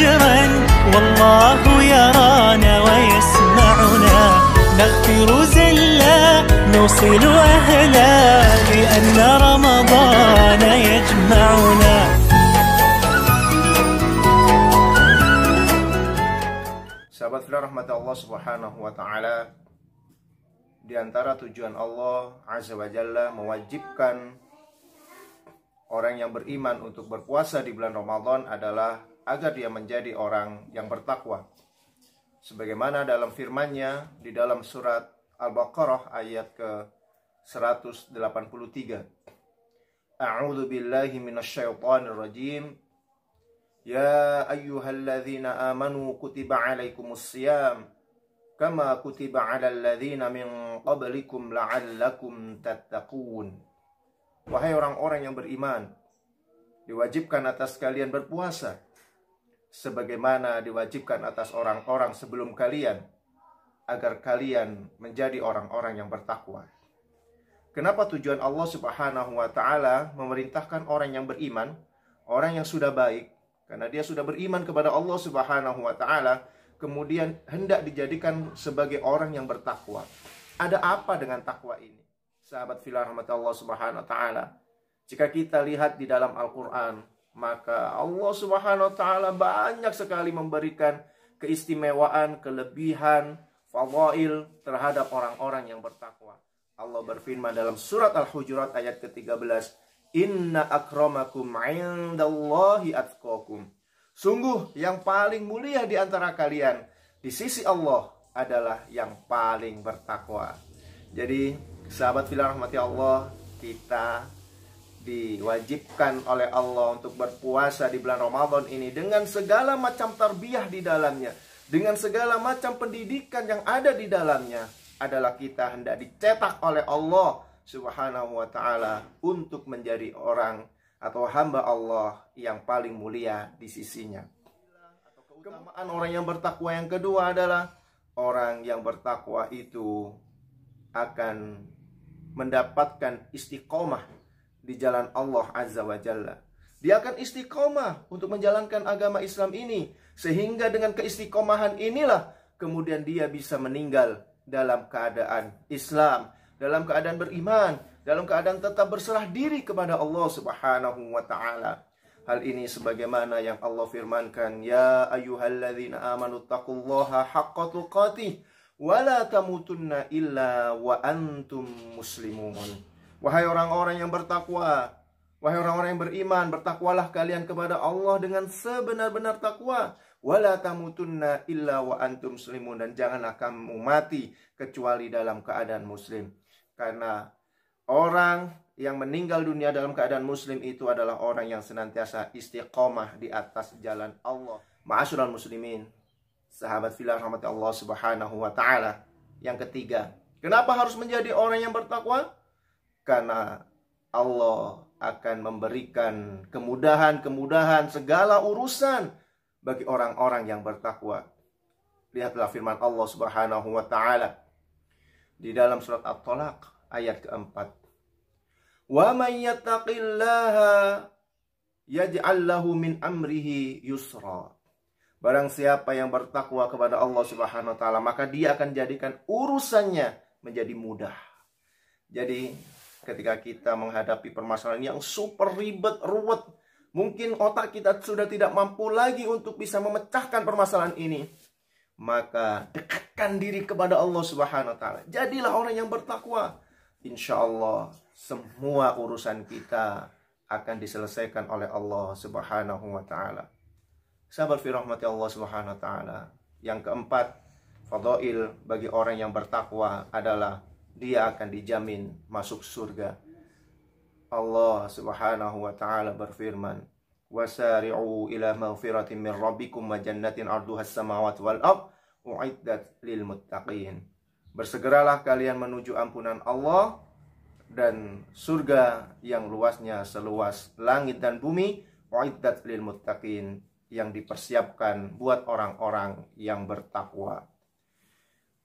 فجرا والله يرانا ويسمعنا نغفر زلا نوصل أهلا لأن رمضان يجمعنا. Sahabat fillah rahmat Allah subhanahu wa ta'ala, di antara tujuan Allah azza wa jalla mewajibkan orang yang beriman untuk berpuasa di bulan Ramadan adalah agar dia menjadi orang yang bertakwa. Sebagaimana dalam firman-Nya di dalam surat Al-Baqarah ayat ke-183. A'udzu billahi minasyaitonir rajim. Ya ayyuhalladzina amanu kutiba 'alaikumus shiyam kama kutiba 'alal ladzina min qablikum la'allakum tattaqun. Wahai orang-orang yang beriman, diwajibkan atas kalian berpuasa sebagaimana diwajibkan atas orang-orang sebelum kalian, agar kalian menjadi orang-orang yang bertakwa. Kenapa tujuan Allah Subhanahu wa taala memerintahkan orang yang beriman, orang yang sudah baik, karena dia sudah beriman kepada Allah Subhanahu wa taala, kemudian hendak dijadikan sebagai orang yang bertakwa. Ada apa dengan takwa ini? Sahabat fillah rahmat Allah Subhanahu wa taala, jika kita lihat di dalam Al-Qur'an, maka Allah Subhanahu wa taala banyak sekali memberikan keistimewaan, kelebihan, fadail terhadap orang-orang yang bertakwa. Allah berfirman dalam surat Al-Hujurat ayat ke-13, Inna akramakum 'indallahi atqakum. Sungguh yang paling mulia di antara kalian di sisi Allah adalah yang paling bertakwa. Jadi sahabat fillah rahmati Allah, kita diwajibkan oleh Allah untuk berpuasa di bulan Ramadan ini dengan segala macam tarbiyah di dalamnya, dengan segala macam pendidikan yang ada di dalamnya, adalah kita hendak dicetak oleh Allah Subhanahu wa ta'ala untuk menjadi orang atau hamba Allah yang paling mulia di sisinya. Keutamaan orang yang bertakwa yang kedua adalah orang yang bertakwa itu akan mendapatkan istiqomah di jalan Allah azza wa jalla. Dia akan istiqomah untuk menjalankan agama Islam ini, sehingga dengan keistiqomahan inilah kemudian dia bisa meninggal dalam keadaan Islam, dalam keadaan beriman, dalam keadaan tetap berserah diri kepada Allah Subhanahu wa ta'ala. Hal ini sebagaimana yang Allah firmankan, Ya ayyuhalladzina amanu taqullaha haqqa tuqatih wa la tamutunna illa wa antum muslimun. Wahai orang-orang yang bertakwa, wahai orang-orang yang beriman, bertakwalah kalian kepada Allah dengan sebenar-benar takwa. Wala tamutunna illa wa antum muslimun, dan janganlah kamu mati kecuali dalam keadaan muslim. Karena orang yang meninggal dunia dalam keadaan muslim itu adalah orang yang senantiasa istiqomah di atas jalan Allah. Ma'asyiral muslimin, sahabat fillah rahmat Allah Subhanahu wa ta'ala. Yang ketiga, kenapa harus menjadi orang yang bertakwa? Karena Allah akan memberikan kemudahan-kemudahan segala urusan bagi orang-orang yang bertakwa. Lihatlah firman Allah Subhanahu wa ta'ala di dalam surat At-Talaq ayat keempat. Wa may yattaqillaha yaj'al lahu min amrihi yusra. Barang siapa yang bertakwa kepada Allah Subhanahu wa ta'ala, maka dia akan jadikan urusannya menjadi mudah. Jadi ketika kita menghadapi permasalahan yang super ribet, ruwet, mungkin otak kita sudah tidak mampu lagi untuk bisa memecahkan permasalahan ini, maka dekatkan diri kepada Allah Subhanahu wa ta'ala. Jadilah orang yang bertakwa. Insya Allah semua urusan kita akan diselesaikan oleh Allah Subhanahu wa ta'ala. Sahabat fi rahmati Allah Subhanahu wa ta'ala, yang keempat, fadail bagi orang yang bertakwa adalah dia akan dijamin masuk surga. Allah Subhanahu wa ta'ala berfirman, wasari'u ila maghfiratin min rabbikum wa jannatin 'arduhas samawati wal ardh u'iddat lil muttaqin. Bersegeralah kalian menuju ampunan Allah dan surga yang luasnya seluas langit dan bumi, u'iddat lil muttaqin, yang dipersiapkan buat orang-orang yang bertakwa.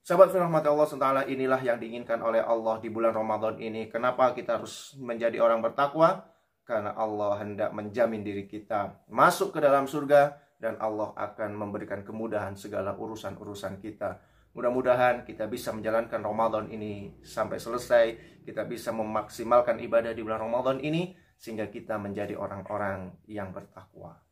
Sahabat firman Allah SWT, inilah yang diinginkan oleh Allah di bulan Ramadan ini. Kenapa kita harus menjadi orang bertakwa? Karena Allah hendak menjamin diri kita masuk ke dalam surga dan Allah akan memberikan kemudahan segala urusan-urusan kita. Mudah-mudahan kita bisa menjalankan Ramadan ini sampai selesai, kita bisa memaksimalkan ibadah di bulan Ramadan ini, sehingga kita menjadi orang-orang yang bertakwa.